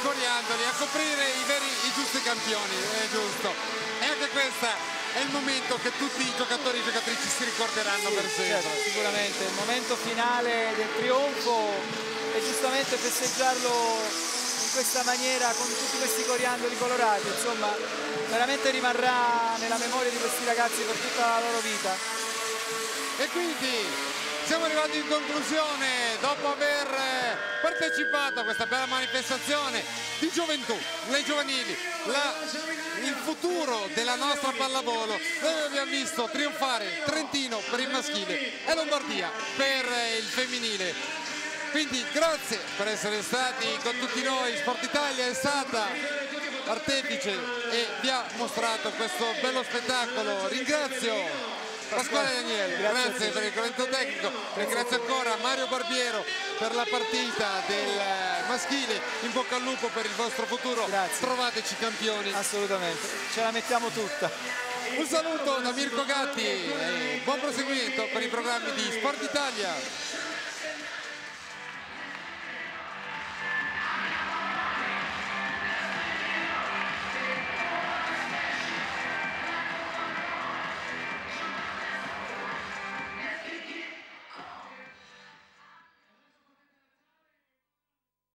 coriandoli a coprire i giusti campioni, è giusto. E anche questa è il momento che tutti i giocatori e giocatrici si ricorderanno per sempre. Certo, sicuramente il momento finale del trionfo e giustamente festeggiarlo in questa maniera con tutti questi coriandoli colorati, insomma veramente rimarrà nella memoria di questi ragazzi per tutta la loro vita. E quindi siamo arrivati in conclusione dopo aver partecipato a questa bella manifestazione di gioventù, le giovanili, il futuro della nostra pallavolo. Noi abbiamo visto trionfare Trentino per il maschile e Lombardia per il femminile. Quindi grazie per essere stati con tutti noi. Sport Italia è stata artefice e vi ha mostrato questo bello spettacolo. Ringrazio Pasquale Daniele, grazie per il commento tecnico, ringrazio ancora Mario Barbiero per la partita del maschile, in bocca al lupo per il vostro futuro, grazie. Trovateci campioni. Assolutamente, ce la mettiamo tutta. Un saluto da Mirko Gatti e buon proseguimento con i programmi di Sport Italia.